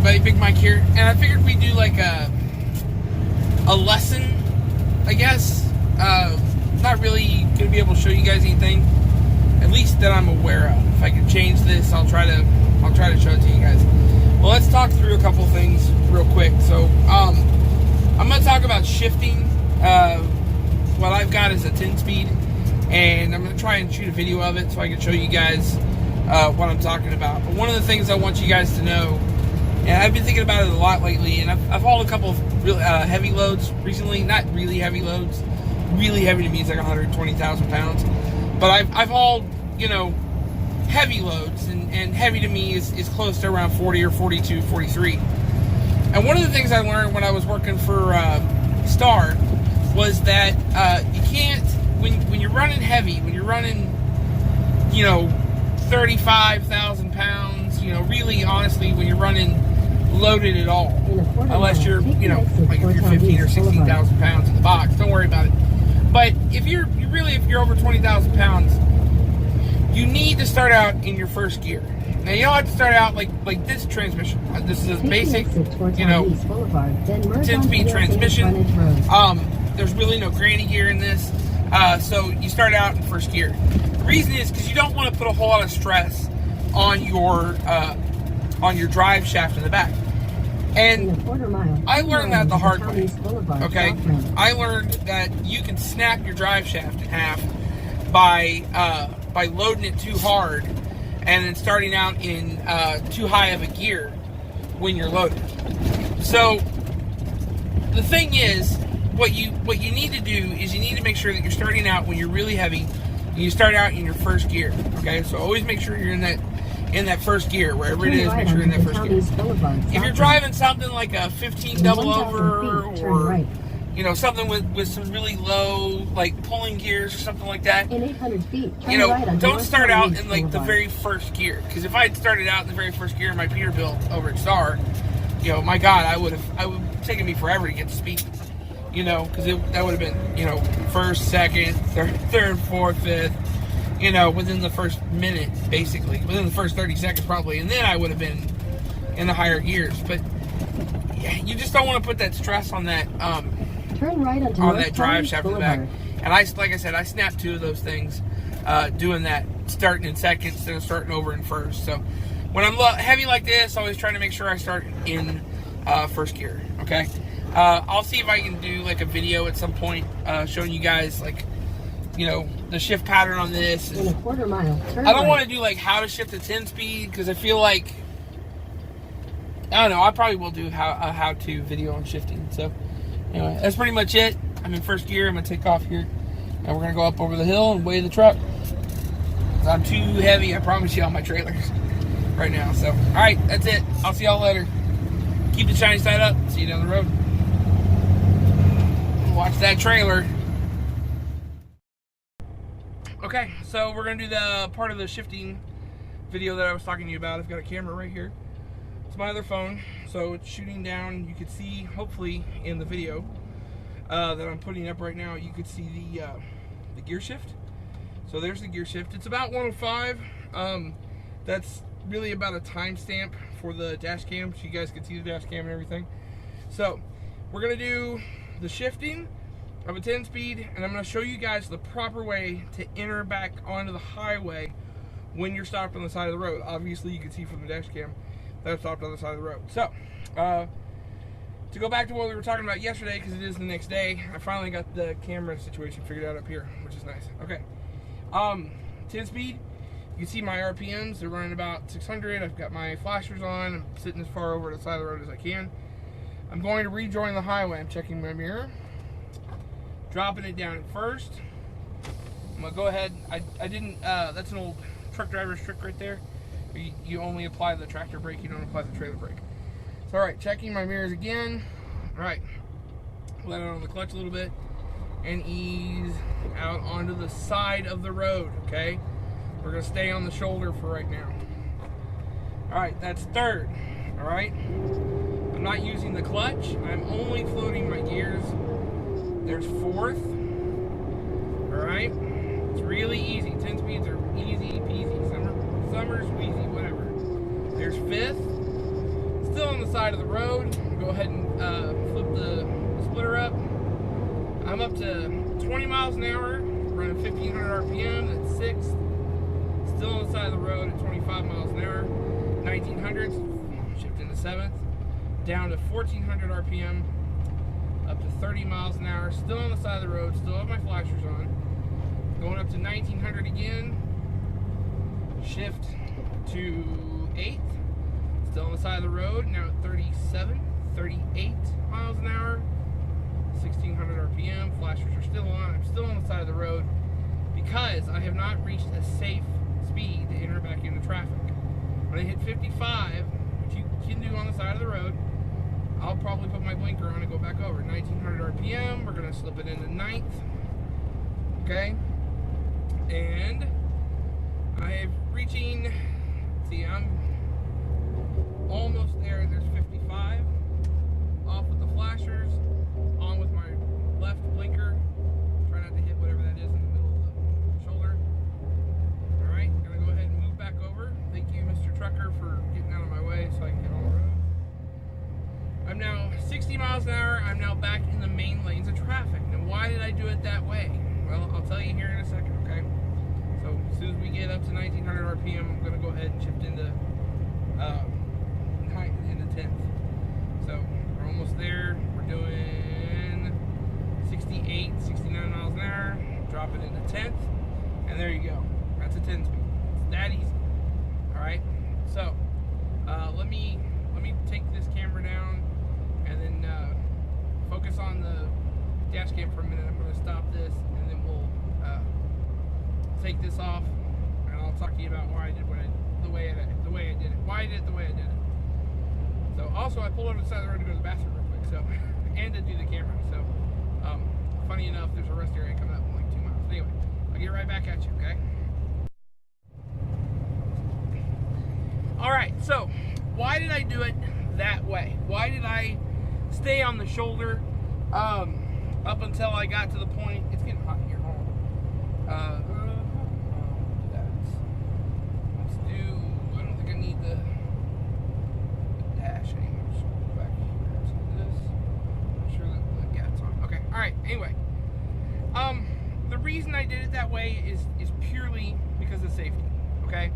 everybody, Big Mike here, and I figured we'd do like a lesson, I guess. Not really gonna be able to show you guys anything, at least that I'm aware of. If I can change this, I'll try to show it to you guys. Well, let's talk through a couple things real quick. So, I'm gonna talk about shifting. What I've got is a 10-speed, and I'm gonna try and shoot a video of it so I can show you guys what I'm talking about. But one of the things I want you guys to know, and I've been thinking about it a lot lately, and I've hauled a couple of real heavy loads recently. Not really heavy loads. Really heavy to me is like 120,000 pounds. But I've hauled, you know, heavy loads, and heavy to me is close to around 40 or 42, 43. And one of the things I learned when I was working for Star was that you can't, when you're running heavy, when you're running, you know, 35,000 pounds, you know, really honestly, when you're running loaded at all, unless you're, you know, like if you're 15 or 16,000 pounds in the box, don't worry about it. But if you're over 20,000 pounds, you need to start out in your first gear. Now you don't have to start out like this transmission. This is a basic, you know, 10-speed transmission. There's really no granny gear in this, so you start out in first gear. The reason is because you don't want to put a whole lot of stress on your drive shaft in the back. And I learned that the hard way. Okay, I learned that you can snap your drive shaft in half by loading it too hard and then starting out in too high of a gear when you're loaded. So the thing is, what you need to do is you need to make sure that you're starting out when you're really heavy. And you start out in your first gear. Okay, so always make sure you're in that first gear, wherever it is. Make sure you're in that first gear. If you're driving something like a 15 double over, or you know, something with some really low, like pulling gears or something like that, in 800 feet, you know, don't start out in like the very first gear. Because if I had started out in the very first gear in my Peterbilt over at Star, you know, my God, I would have taken me forever to get to speed. You know, because that would have been, you know, first, second, third, fourth, fifth, you know, within the first minute, basically. Within the first 30 seconds, probably. And then I would have been in the higher gears. But yeah, you just don't want to put that stress on that turn right onto on that drive shaft in the back. And like I said, I snapped two of those things doing that, starting in second instead of starting over in first. So when I'm heavy like this, I always try to make sure I start in first gear, okay? I'll see if I can do like a video at some point showing you guys, like, you know, the shift pattern on this. In a quarter mile, turn I don't right. want to do like how to shift a 10-speed because I feel like, I don't know, I probably will do a how-to video on shifting. So anyway, that's pretty much it. I'm in first gear. I'm going to take off here. And we're going to go up over the hill and weigh the truck. I'm too heavy, I promise you, on my trailers right now. So, alright, that's it. I'll see y'all later. Keep the shiny side up. See you down the road. Watch that trailer. Okay, so we're going to do the part of the shifting video that I was talking to you about. I've got a camera right here. It's my other phone, so it's shooting down. You could see, hopefully, in the video that I'm putting up right now, you could see the gear shift. So there's the gear shift. It's about 105. That's really about a timestamp for the dash cam, so you guys can see the dash cam and everything. So we're going to do the shifting of a 10-speed, and I'm going to show you guys the proper way to enter back onto the highway when you're stopped on the side of the road. Obviously, you can see from the dash cam that I'm stopped on the side of the road. So, to go back to what we were talking about yesterday, because it is the next day, I finally got the camera situation figured out up here, which is nice. Okay, 10-speed, you can see my RPMs. They're running about 600. I've got my flashers on. I'm sitting as far over to the side of the road as I can. I'm going to rejoin the highway. I'm checking my mirror, dropping it down at first. I'm gonna go ahead. I didn't. That's an old truck driver's trick right there. You only apply the tractor brake. You don't apply the trailer brake. So, all right, checking my mirrors again. All right, let it on the clutch a little bit and ease out onto the side of the road. Okay, we're gonna stay on the shoulder for right now. All right, that's third. All right. I'm not using the clutch. I'm only floating my gears. There's fourth. Alright? It's really easy. 10 speeds are easy peasy. Summer's wheezy, whatever. There's fifth. Still on the side of the road. Go ahead and flip the splitter up. I'm up to 20 miles an hour, running 1500 RPM, that's 6th. Still on the side of the road at 25 miles an hour, 1900s, shifting to 7th. Down to 1400 RPM, up to 30 miles an hour, still on the side of the road, still have my flashers on. Going up to 1900 again, shift to 8th, still on the side of the road, now at 37, 38 miles an hour, 1600 RPM, flashers are still on. I'm still on the side of the road because I have not reached a safe speed to enter back into traffic. When I hit 55, which you can do on the side of the road, I'll probably put my blinker on and go back over. 1900 RPM, we're gonna slip it into 9th, okay? And I'm reaching, see, I'm almost there. There's 55. Off with the flashers, on with my left blinker. Try not to hit whatever that is in the middle of the shoulder. Alright, gonna go ahead and move back over. Thank you, Mr. Trucker, for getting out of my way so I can get on the road. I'm now 60 miles an hour. I'm now back in the main lanes of traffic. Now, why did I do it that way? Well, I'll tell you here in a second, okay? So, as soon as we get up to 1900 RPM, I'm going to go ahead and shift into 10th. So, we're almost there. We're doing 68, 69 miles an hour. Drop it into 10th. And there you go. That's a 10 speed. It's that easy. Alright? So, let me take this camera down and then focus on the dash cam for a minute. I'm going to stop this and then we'll take this off and I'll talk to you about why I did the way I did it. Why I did it the way I did it. So also I pulled over to the side of the road to go to the bathroom real quick, so and to do the camera. So funny enough, there's a rest area coming up in like 2 miles. Anyway, I'll get right back at you, okay? Alright, so why did I do it that way? Why did I stay on the shoulder up until I got to the point? It's getting hot here. Hold on. Let's do. I don't think I need the dash anymore. Just go back here to this. Make sure that yeah, it's on. Okay. All right. Anyway, the reason I did it that way is purely because of safety. Okay.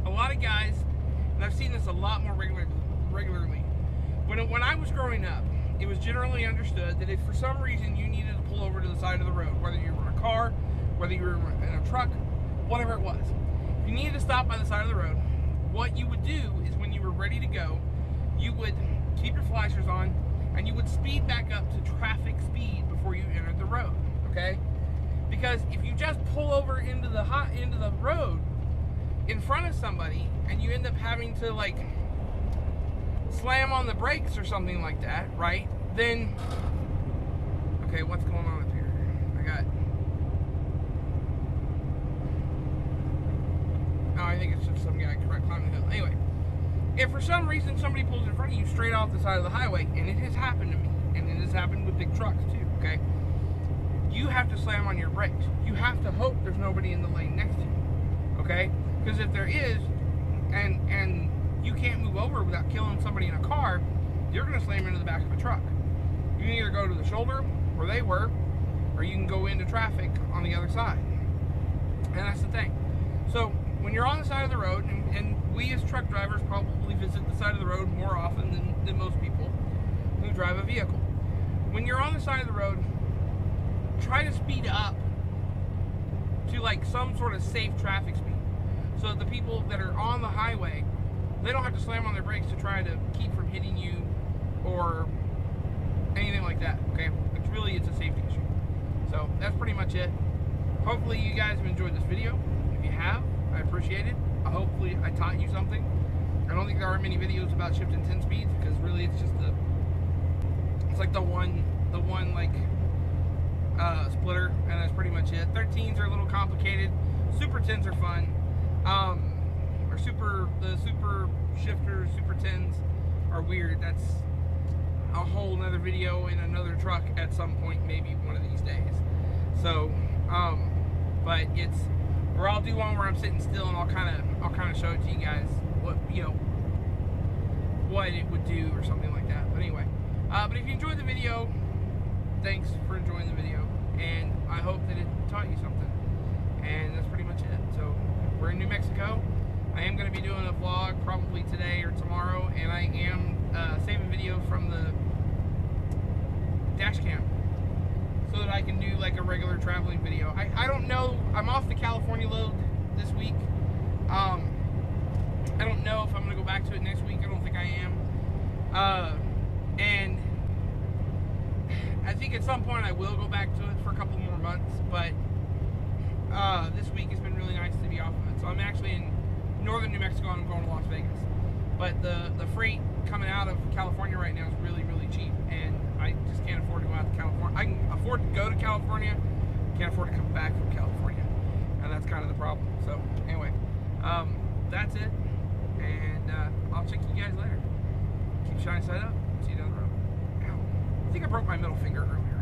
A lot of guys, and I've seen this a lot more regularly. When I was growing up, it was generally understood that if for some reason you needed to pull over to the side of the road, whether you were in a car, whether you were in a truck, whatever it was, if you needed to stop by the side of the road, what you would do is when you were ready to go, you would keep your flashers on and you would speed back up to traffic speed before you entered the road, okay? Because if you just pull over into the road in front of somebody and you end up having to like slam on the brakes or something like that, right? Then, okay, what's going on up here? I think it's just some guy climbing the hill. Anyway, if for some reason somebody pulls in front of you straight off the side of the highway, and it has happened to me, and it has happened with big trucks too, okay? You have to slam on your brakes. You have to hope there's nobody in the lane next to you, okay? Because if there is, and you can't move over without killing somebody in a car, you're going to slam into the back of a truck. You can either go to the shoulder where they were, or you can go into traffic on the other side. And that's the thing. So when you're on the side of the road, and we as truck drivers probably visit the side of the road more often than most people who drive a vehicle. When you're on the side of the road, try to speed up to like some sort of safe traffic speed, so that the people that are on the highway, they don't have to slam on their brakes to try to keep from hitting you or anything like that, okay? It's a safety issue. So that's pretty much it. Hopefully you guys have enjoyed this video. If you have, I appreciate it. Hopefully I taught you something. I don't think there are many videos about shifting 10 speeds, because really it's just it's like the one like splitter, and that's pretty much it. 13s are a little complicated. Super 10s are fun. The super shifters, super 10s are weird. That's a whole nother video in another truck at some point, maybe one of these days. So, but it's, or I'll do one where I'm sitting still and I'll kind of show it to you guys what what it would do or something like that. But anyway, but if you enjoyed the video, thanks for enjoying the video, and I hope that it taught you something. And that's pretty much it. So we're in New Mexico. I am going to be doing a vlog probably today or tomorrow, and I am saving video from the dash cam so that I can do like a regular traveling video. I don't know. I'm off the California load this week. I don't know if I'm going to go back to it next week. I don't think I am. And I think at some point I will go back to it for a couple more months, but this week has been really nice to be off of it. So I'm actually in northern New Mexico and I'm going to Las Vegas. But the freight coming out of California right now is really, really cheap, and I just can't afford to go out to California. I can afford to go to California, can't afford to come back from California, and that's kind of the problem. So anyway, that's it, and I'll check you guys later. Keep shining side up. See you down the road. Ow. I think I broke my middle finger earlier.